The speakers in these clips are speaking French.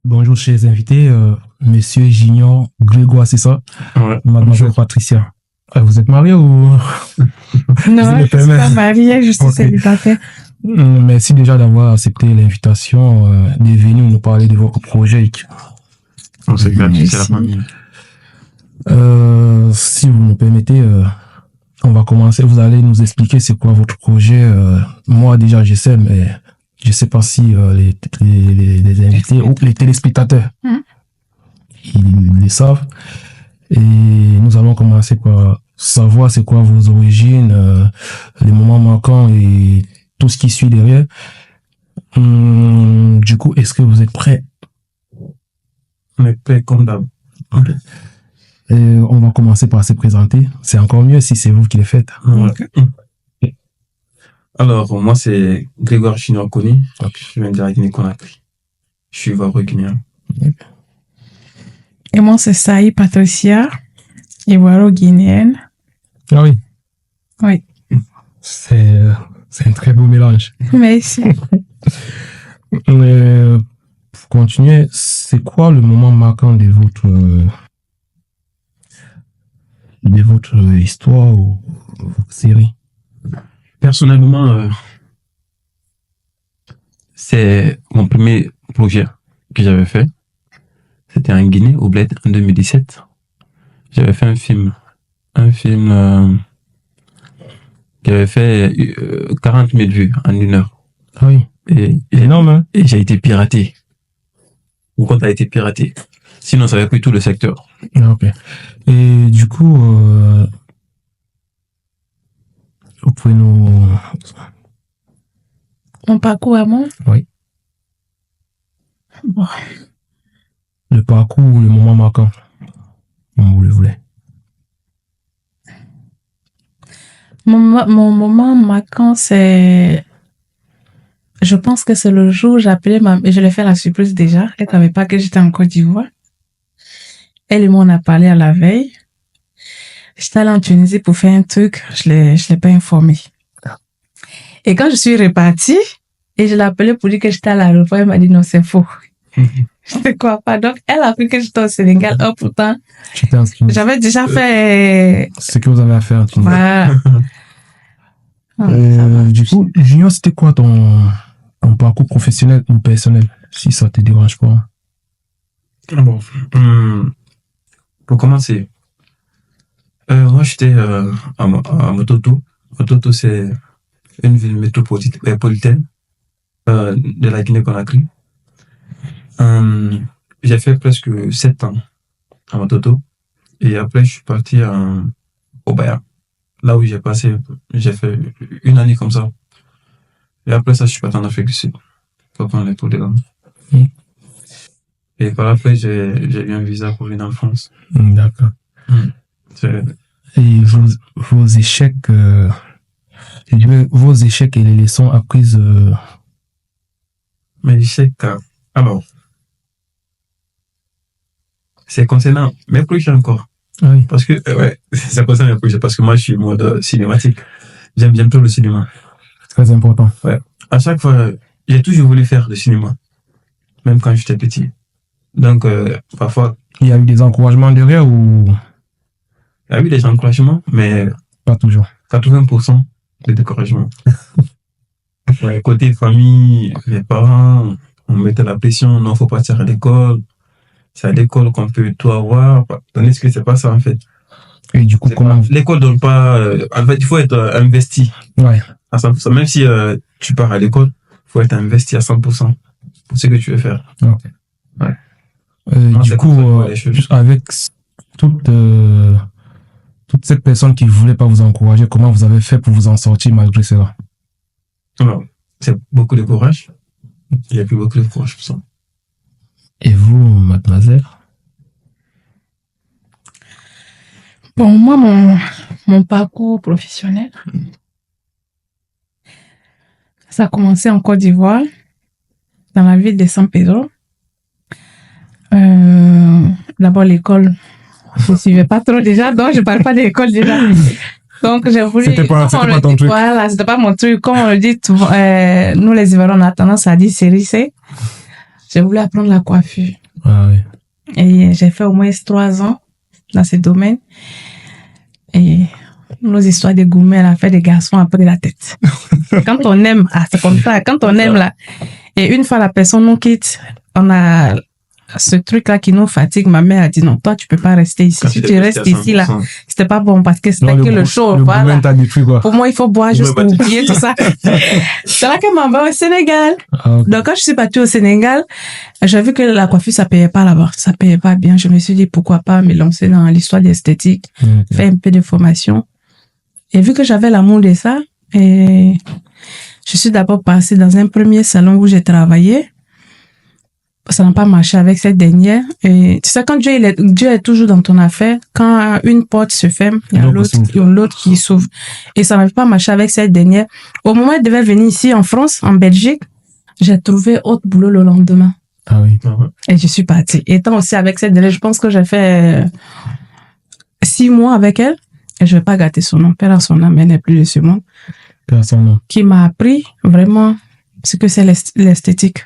Bonjour, chers invités. Monsieur Junior Grégoire, c'est ça? Ouais. Mademoiselle Patricia. Vous êtes marié ou? Non, je ne suis pas mariée, je suis célibataire. Merci déjà d'avoir accepté l'invitation de venir nous parler de votre projet. C'est gratuit, c'est la famille. Si vous me permettez, on va commencer. Vous allez nous expliquer c'est quoi votre projet. Moi, déjà, je sais, mais je ne sais pas si les invités ou les téléspectateurs, ils les savent. Et nous allons commencer par savoir c'est quoi vos origines, les moments marquants et tout ce qui suit derrière. Du coup, est-ce que vous êtes prêts? On est prêts comme d'hab. Okay. On va commencer par se présenter. C'est encore mieux si c'est vous qui le faites. Okay. Alors, moi, c'est Grégoire Junior Koni. Okay. Je viens de la Guinée-Conakry. Je suis ivoiro-guinéen. Okay. Et moi, c'est Saï Patricia, ivoiro-guinéenne. Ah oui. Oui. C'est un très beau mélange. Merci. Pour continuer, c'est quoi le moment marquant de votre histoire ou votre série? Personnellement, c'est mon premier projet que j'avais fait. C'était en Guinée, au Bled, en 2017. J'avais fait un film qui avait fait 40 000 vues en 1 heure. Ah oui. Et énorme, hein? Et j'ai été piraté. Mon compte a été piraté. Sinon, ça avait pris tout le secteur. Ah, ok. Et du coup, vous pouvez nous... Mon parcours à moi? Oui. Bon. Le parcours ou le moment marquant, comme vous le voulez. Mon moment marquant, c'est... Je pense que c'est le jour où j'ai appelé je l'ai fait la surprise déjà. Elle ne savait pas que j'étais en Côte d'Ivoire. Elle et moi, on a parlé à la veille. J'étais allée en Tunisie pour faire un truc. Je l'ai pas informée. Et quand je suis repartie, et je l'ai appelée pour dire que j'étais à l'aéroport, elle m'a dit non, c'est faux. Je ne crois pas. Donc, elle a cru que j'étais au Sénégal. Oh, pourtant, j'avais déjà fait... Ce que vous avez à faire en Tunisie. Voilà. Du coup, Junior, c'était quoi ton parcours professionnel ou personnel, si ça te dérange pas? Alors, pour commencer, moi j'étais à Mototo. Mototo, c'est une ville métropolitaine de la Guinée-Conakry. J'ai fait presque 7 ans à Mototo. Et après, je suis parti au Baya. Là où j'ai fait 1 année comme ça. Et après ça, je suis parti en Afrique du Sud pour prendre les tours des langues. Et par après, j'ai eu un visa pour venir en France. D'accord. Et vos échecs, vos échecs et les leçons apprises. Mes échecs, alors, c'est concernant mes projets encore. Ah oui. Parce que, ouais, ça concerne mes projets parce que moi, je suis mode cinématique. J'aime bien trop le cinéma. Très important. Ouais. À chaque fois, j'ai toujours voulu faire le cinéma. Même quand j'étais petit. Donc, parfois... Il y a eu des encouragements derrière ou... Il y a eu des encouragements, mais... Pas toujours. 80% de découragement. Ouais, côté famille, les parents, on mettait la pression, non, faut partir à l'école. C'est à l'école qu'on peut tout avoir. Tandis que c'est pas ça, en fait. Et du coup, comment... L'école donne pas... en fait, il faut être investi. Ouais. À 100%. Même si tu pars à l'école, il faut être investi à 100% pour ce que tu veux faire. Okay. Ouais. Du coup, avec toutes ces personnes qui ne voulaient pas vous encourager, comment vous avez fait pour vous en sortir malgré cela? Alors, c'est beaucoup de courage. Il y a plus beaucoup de courage pour ça. Et vous, mademoiselle? Bon, moi, mon parcours professionnel, ça a commencé en Côte d'Ivoire, dans la ville de San Pedro. D'abord, l'école, je ne suivais pas trop déjà, donc je ne parle pas de l'école déjà. Donc, j'ai voulu... C'était pas ton truc. Voilà, c'était pas mon truc. Comme on le dit, nous les Ivoiriens, on a tendance à dire série C. j'ai voulu apprendre la coiffure. Ah oui. Et j'ai fait au moins 3 ans dans ce domaine. Et nos histoires de gourmets, elle a fait des garçons après la tête. Quand on aime, c'est comme ça. Quand on aime, là, et une fois la personne nous quitte, on a ce truc-là qui nous fatigue. Ma mère a dit non, toi, tu peux pas rester ici. Si tu restes ici, là, c'était pas bon parce que c'était que le show. Voilà. Pour moi, il faut boire juste pour oublier tout ça. C'est là que ma mère va au Sénégal. Ah, okay. Donc, quand je suis partie au Sénégal, j'ai vu que la coiffure, ça payait pas là-bas. Ça payait pas bien. Je me suis dit, pourquoi pas me lancer dans l'histoire de l'esthétique, faire un peu de formation. Et vu que j'avais l'amour de ça, et je suis d'abord passée dans un premier salon où j'ai travaillé. Ça n'a pas marché avec cette dernière. Et tu sais, quand Dieu est toujours dans ton affaire, quand une porte se ferme, il y a l'autre qui s'ouvre. Et ça n'avait pas marché avec cette dernière. Au moment où elle devait venir ici en France, en Belgique, j'ai trouvé autre boulot le lendemain. Ah oui. Et je suis partie. Étant aussi avec cette dernière, je pense que j'ai fait 6 mois avec elle. Et je vais pas gâter son nom. Père à son âme, elle n'est plus de ce monde. Père à son nom. Qui m'a appris vraiment ce que c'est l'esthétique.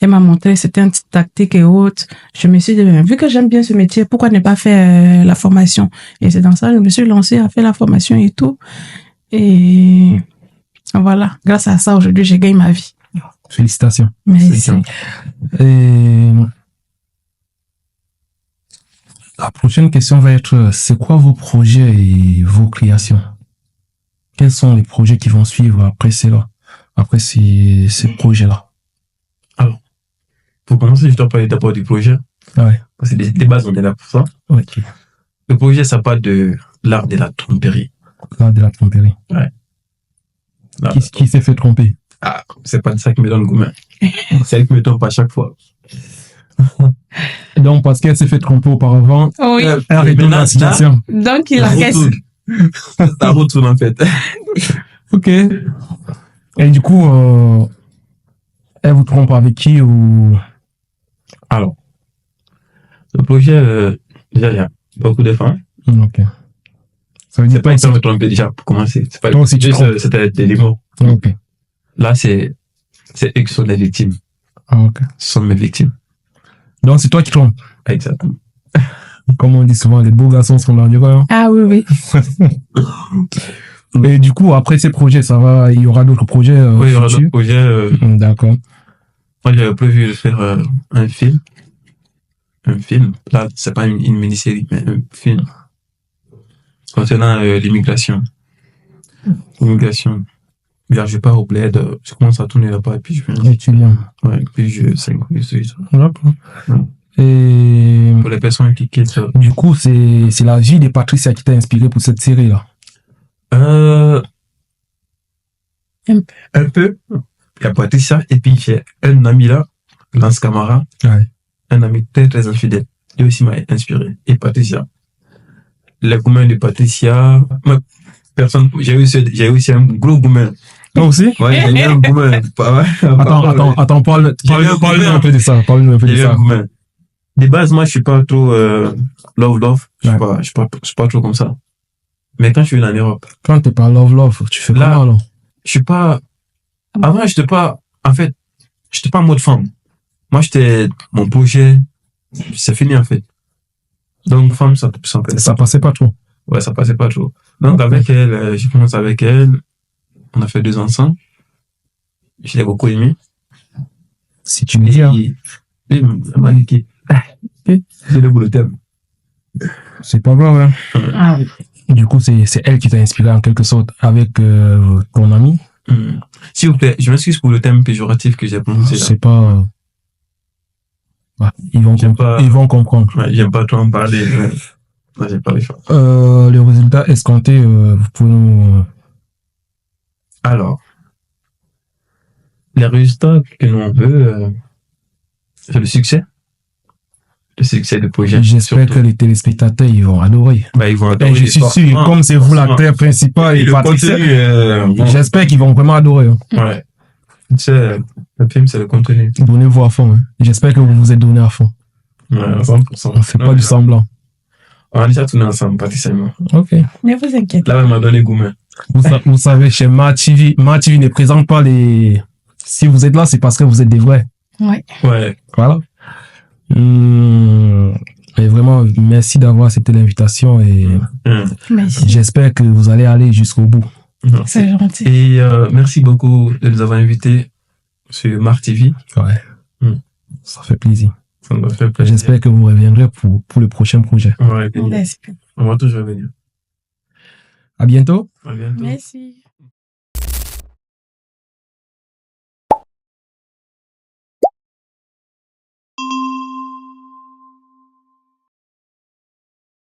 Elle m'a montré certaines petites tactiques et autres. Je me suis dit, vu que j'aime bien ce métier, pourquoi ne pas faire la formation? Et c'est dans ça que je me suis lancée à faire la formation et tout. Et voilà. Grâce à ça, aujourd'hui, j'ai gagné ma vie. Félicitations. Merci. Et la prochaine question va être, c'est quoi vos projets et vos créations? Quels sont les projets qui vont suivre après ces projets-là? Alors, pour commencer, je dois parler d'abord du projet. Ouais. Parce que les bases, on est là pour ça. Ok. Le projet, ça part de l'art de la tromperie. L'art de la tromperie. Ouais. Qui s'est fait tromper? Ah, c'est pas ça qui me donne gourmet. C'est elle qui me trompe à chaque fois. Donc, parce qu'elle s'est fait tromper auparavant, Oui. elle retourne la situation. Donc, il encaisse. Ça retourne, en fait. Ok. Et du coup, elle vous trompe avec qui ou... Alors, le projet, déjà, il y a beaucoup de femmes. Ok. Ça veut dire C'est pas une femme me tromper déjà pour commencer. C'est pas si juste, c'était des mots. Ok. Là, c'est eux qui sont les victimes. Ah, ok. Ce sont mes victimes. Donc, c'est toi qui trompes. Exactement. Comme on dit souvent, les beaux garçons sont dans du royaume. Ah oui, oui. Et du coup, après ces projets, il y aura d'autres projets. Oui, il y aura d'autres projets. D'accord. Moi, j'avais prévu de faire un film. Un film. Là, c'est pas une mini-série, mais un film. Concernant l'immigration. L'immigration. Je pars au bled, je commence à tourner là-bas et puis je viens. Étudiant. Ouais, puis je synchronise. D'accord. Et pour les personnes qui quittent. Du coup, c'est la vie de Patricia qui t'a inspiré pour cette série-là. Un peu. Il y a Patricia et puis j'ai un ami là, Lance Camara. Ouais. Un ami très très infidèle. Lui aussi m'a inspiré. Et Patricia. Les gourmets de Patricia. J'ai aussi un gros gourmet. Toi aussi? Ouais, j'ai eu un gourmet. Attends, parle-nous un peu de ça. De base, moi, je suis pas trop love. Je suis pas trop comme ça. Mais quand je suis en Europe. Quand t'es pas love, tu fais comment alors? Je suis pas. Avant, j'étais pas. En fait, j'étais pas en mode femme. Moi, mon projet, c'est fini en fait. Donc, femme, ça passait pas trop. Ouais, ça passait pas trop. Donc, avec elle, j'ai commencé avec elle. On a fait 2 ans ensemble. Je l'ai beaucoup aimé. Si tu me dis. Elle m'a niqué. J'ai le boulot thème. C'est pas grave, hein. Ah oui. Du coup, c'est elle qui t'a inspiré en quelque sorte avec ton ami. S'il vous plaît, je m'excuse pour le thème péjoratif que j'ai prononcé là. C'est pas... Ils vont comprendre. Ouais, j'aime pas trop en parler. Non, j'ai pas les choix. Le résultat escompté, vous pouvez nous... Alors, les résultats que nous on veut, c'est le succès. Le succès du projet. J'espère que les téléspectateurs, ils vont adorer. Ils vont adorer. Je suis sûr, comme c'est vous l'acteur principal et Patricia, j'espère qu'ils vont vraiment adorer. Hein. Ouais. Tu sais, le film, c'est le contenu. Donnez-vous à fond. Hein. J'espère que vous vous êtes donné à fond. Ouais, à 100%. On fait pas du semblant. On a déjà tourné ensemble, Patricia et moi. Ok. Ne vous inquiétez pas. Là, elle m'a donné gourmet. Vous savez, chez Ma TV ne présente pas les... Si vous êtes là, c'est parce que vous êtes des vrais. Ouais. Ouais. Voilà. Et vraiment, merci d'avoir accepté l'invitation et Merci. j'espère que vous allez aller jusqu'au bout. C'est gentil. Et merci beaucoup de nous avoir invités sur Marc TV. Ouais. Ça fait plaisir. Ça me fait plaisir. J'espère que vous reviendrez pour le prochain projet. Ouais, Merci. on va toujours venir. À bientôt. À bientôt. Merci.